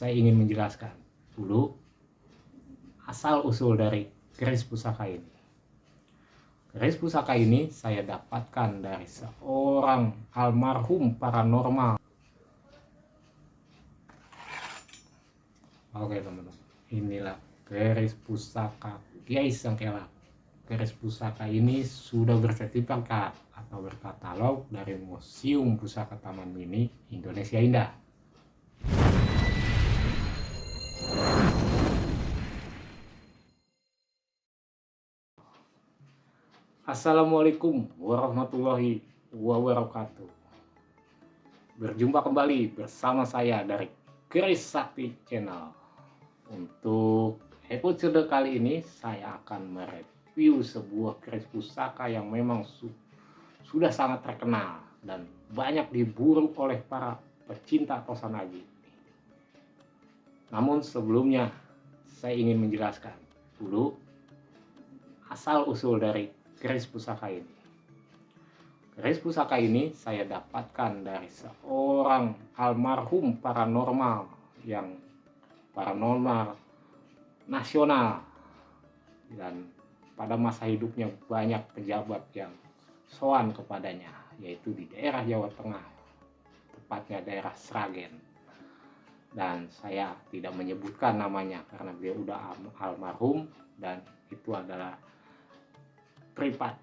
saya ingin menjelaskan dulu asal-usul dari keris pusaka ini. Keris pusaka ini saya dapatkan dari seorang almarhum paranormal. Oke teman-teman, inilah keris pusaka Kiai Sengkelak. Keris pusaka ini sudah bersertifikat atau berkatalog dari Museum Pusaka Taman Mini Indonesia Indah. Assalamualaikum warahmatullahi wabarakatuh. Berjumpa kembali bersama saya dari Keris Sakti Channel. Untuk episode kali ini saya akan mereview sebuah keris pusaka yang memang sudah sangat terkenal dan banyak diburu oleh para pecinta Tosanagi. Namun sebelumnya saya ingin menjelaskan dulu asal-usul dari keris pusaka ini. Keris pusaka ini saya dapatkan dari seorang almarhum paranormal yang paranormal nasional, dan pada masa hidupnya banyak pejabat yang sowan kepadanya, yaitu di daerah Jawa Tengah, tepatnya daerah Sragen. Dan saya tidak menyebutkan namanya karena dia udah almarhum dan itu adalah privat.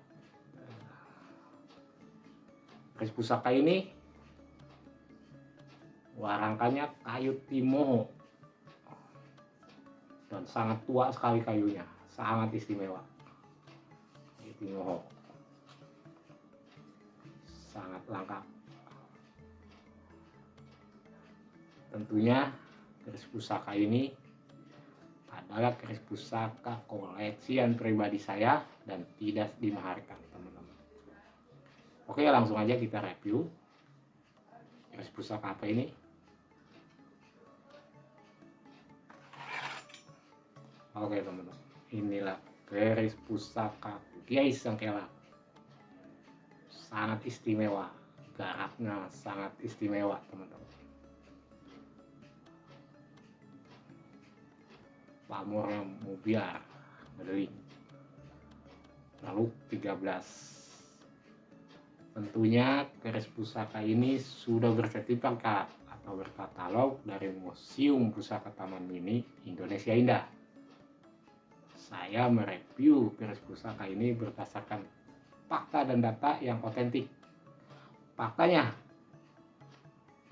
Keris pusaka ini warangkannya kayu timoho dan sangat tua sekali kayunya, sangat istimewa. Kayu timoho sangat langka. Tentunya keris pusaka ini adalah keris pusaka koleksian pribadi saya dan tidak dimaharkan, teman-teman. Oke, langsung aja kita review keris pusaka apa ini. Oke teman-teman, inilah keris pusaka Kiai Sengkelak. Sangat istimewa, garaknya sangat istimewa teman-teman. Pamornya mubiar, bedeling. Lalu 13. Tentunya keris pusaka ini sudah bersertifikat atau berkatalog dari Museum Pusaka Taman Mini Indonesia Indah. Saya mereview keris pusaka ini berdasarkan fakta dan data yang otentik. Faktanya,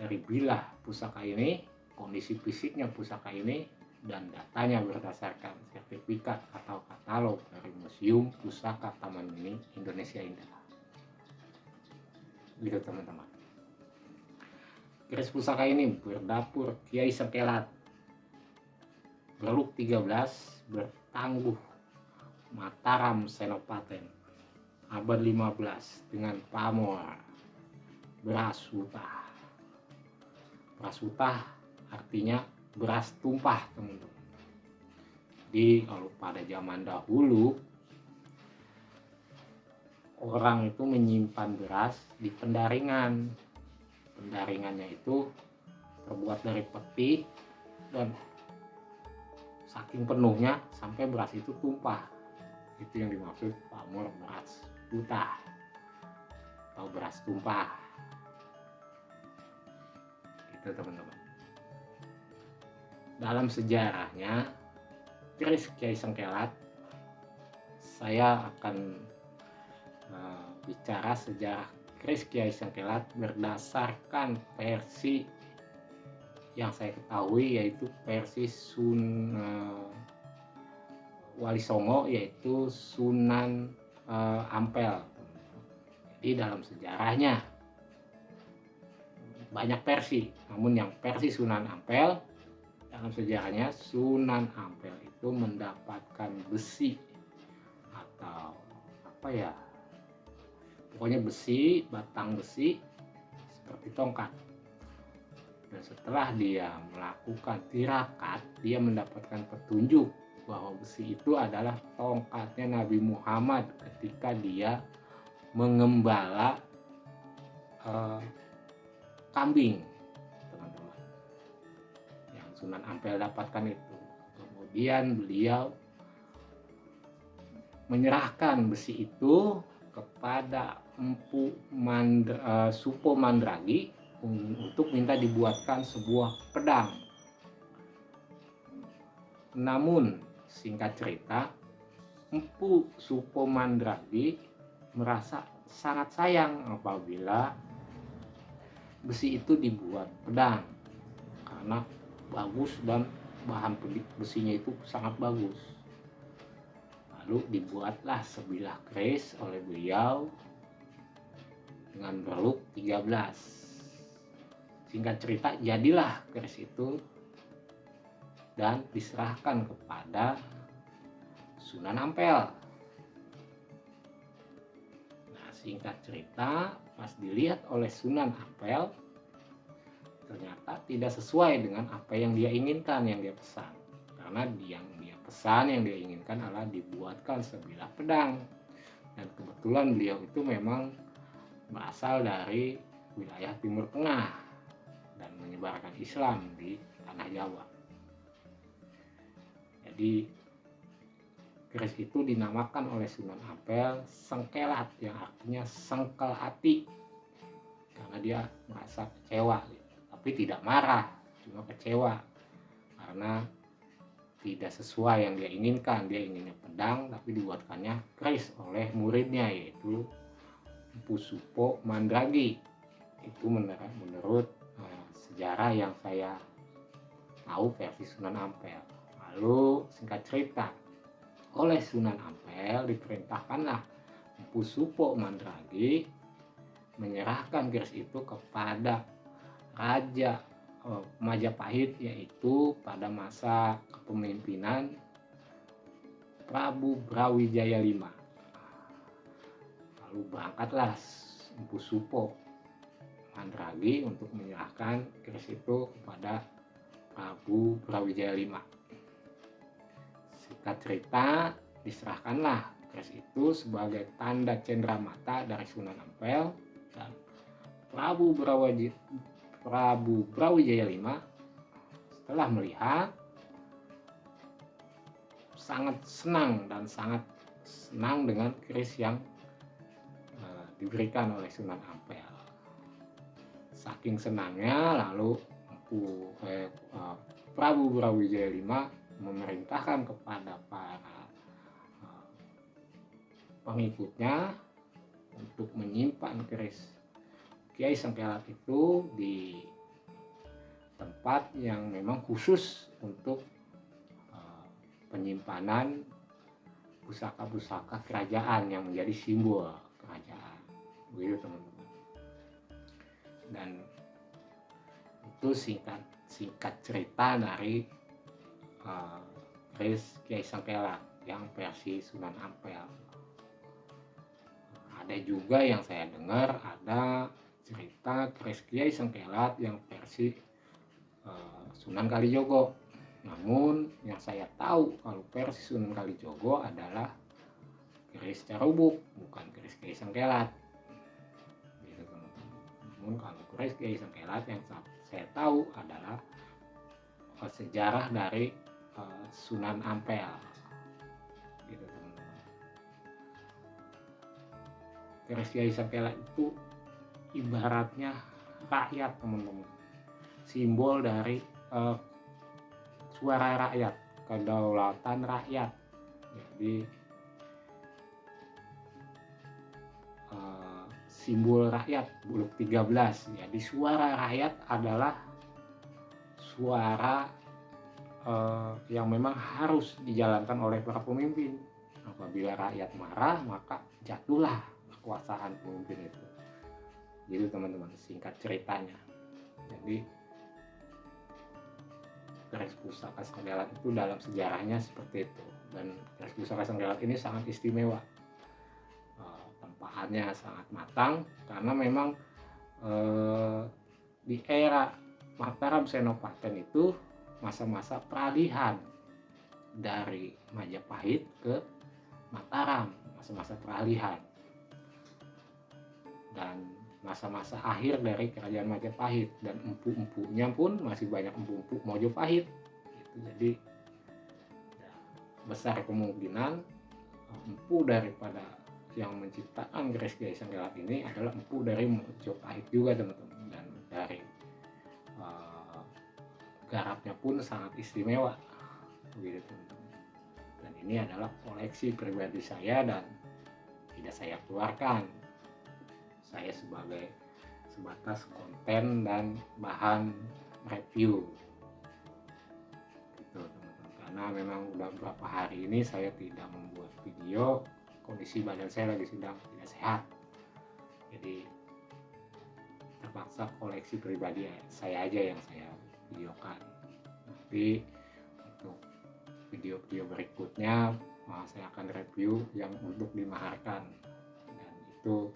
dari bilah pusaka ini, kondisi fisiknya pusaka ini, dan datanya berdasarkan sertifikat atau katalog dari Museum Pusaka Taman Mini Indonesia Indah. Gitu teman-teman. Keris pusaka ini berdapur Kiai Sengkelak, berluk 13, bertangguh Mataram Senopaten, abad 15, dengan pamor beras utah. Beras utah artinya beras tumpah teman-teman. Jadi kalau pada zaman dahulu orang itu menyimpan beras di pendaringan. Pendaringannya itu terbuat dari peti dan saking penuhnya sampai beras itu tumpah. Itu yang dimaksud pamor beras utah atau beras tumpah. Itu teman-teman. Dalam sejarahnya keris Kiai Sengkelak, saya akan bicara sejarah keris Kiai Sengkelak berdasarkan versi yang saya ketahui, yaitu versi Wali Songo, yaitu Sunan Ampel. Jadi dalam sejarahnya banyak versi, namun yang versi Sunan Ampel, dalam sejarahnya Sunan Ampel itu mendapatkan besi atau apa ya, pokoknya besi, batang besi seperti tongkat. Dan setelah dia melakukan tirakat, dia mendapatkan petunjuk bahwa besi itu adalah tongkatnya Nabi Muhammad ketika dia mengembala kambing, teman-teman. Yang Sunan Ampel dapatkan itu. Kemudian beliau menyerahkan besi itu kepada Supo Mandragi untuk minta dibuatkan sebuah pedang. Namun singkat cerita, Empu Supo Mandragi merasa sangat sayang apabila besi itu dibuat pedang, karena bagus dan bahan besinya itu sangat bagus. Lalu dibuatlah sebilah keris oleh beliau dengan berluk 13. Singkat cerita, jadilah keris itu dan diserahkan kepada Sunan Ampel. Nah, singkat cerita, pas dilihat oleh Sunan Ampel, ternyata tidak sesuai dengan apa yang dia inginkan, yang dia pesan. Karena yang dia pesan, yang dia inginkan adalah dibuatkan sebilah pedang. Dan kebetulan beliau itu memang berasal dari wilayah Timur Tengah dan menyebarkan Islam di tanah Jawa. Jadi keris itu dinamakan oleh Sunan Ampel Sengkelat, yang artinya sengkel hati, karena dia merasa kecewa, tapi tidak marah, cuma kecewa karena tidak sesuai yang dia inginkan. Dia inginnya pedang, tapi dibuatkannya keris oleh muridnya, yaitu Empu Supo Mandragi. Itu menurut sejarah yang saya tahu versi Sunan Ampel. Lalu singkat cerita, oleh Sunan Ampel diperintahkanlah Empu Supo Mandragi menyerahkan keris itu kepada Raja Majapahit, yaitu pada masa kepemimpinan Prabu Brawijaya V. Lalu berangkatlah Empu Supo Mandragi untuk menyerahkan keris itu kepada Prabu Brawijaya V. Singkat cerita, diserahkanlah keris itu sebagai tanda cendramata dari Sunan Ampel, dan Prabu Brawijaya V setelah melihat sangat senang dengan keris yang diberikan oleh Sunan Ampel. Saking senangnya, lalu Prabu Brawijaya V memerintahkan kepada para pengikutnya untuk menyimpan keris Kiai Sengkelat itu di tempat yang memang khusus untuk penyimpanan pusaka-pusaka kerajaan yang menjadi simbol kerajaan. Begitu teman-teman. Dan itu singkat cerita dari keris Kiai Sengkelat yang versi Sunan Ampel. Ada juga yang saya dengar ada cerita keris Kiai Sengkelat yang versi Sunan Kalijogo. Namun yang saya tahu kalau versi Sunan Kalijogo adalah keris Carubuk, bukan keris Kiai Sengkelat. Gitu, teman-teman. Namun kalau keris Kiai Sengkelat yang saya tahu adalah sejarah dari Sunan Ampel. Gitu, teman-teman. Keris Kiai Sengkelat itu ibaratnya rakyat, teman-teman. Simbol dari suara rakyat, kedaulatan rakyat. Jadi simbol rakyat, buluk 13. Jadi suara rakyat adalah suara yang memang harus dijalankan oleh para pemimpin. Apabila rakyat marah, maka jatuhlah kekuasaan pemimpin itu. Gitu teman-teman, singkat ceritanya. Jadi keris pusaka Sengkelat itu dalam sejarahnya seperti itu. Dan keris pusaka Sengkelat ini sangat istimewa. Tempahannya sangat matang karena memang di era Mataram Senopati itu masa-masa peralihan dari Majapahit ke Mataram, masa-masa peralihan. Dan masa-masa akhir dari kerajaan Majapahit, dan empu-empunya pun masih banyak empu-empu Mojopahit gitu. Jadi ya, besar kemungkinan empu daripada yang menciptakan keris Gaisang Gelap ini adalah empu dari Mojopahit juga teman-teman, dan dari garapnya pun sangat istimewa begitu teman-teman. Dan ini adalah koleksi pribadi saya dan tidak saya keluarkan, saya sebagai sebatas konten dan bahan review gitu teman-teman. Karena memang udah beberapa hari ini saya tidak membuat video, kondisi badan saya lagi sedang tidak sehat, jadi terpaksa koleksi pribadi saya aja yang saya videokan. Nanti untuk video-video berikutnya saya akan review yang untuk dimaharkan, dan itu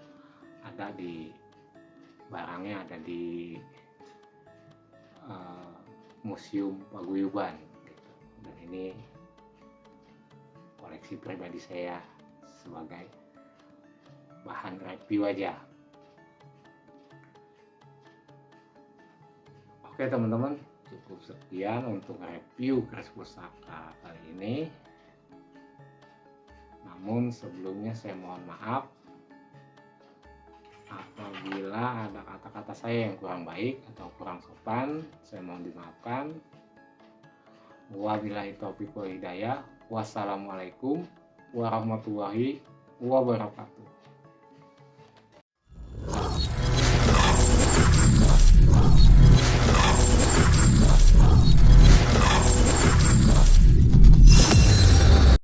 ada di barangnya ada di Museum Paguyuban gitu. Dan ini koleksi pribadi saya sebagai bahan review aja. Oke teman-teman, cukup sekian untuk review keris pusaka kali ini. Namun sebelumnya saya mohon maaf apabila ada kata-kata saya yang kurang baik atau kurang sopan, saya mohon dimaafkan. Wabillahi taufiq wal hidayah. Wassalamualaikum warahmatullahi wabarakatuh.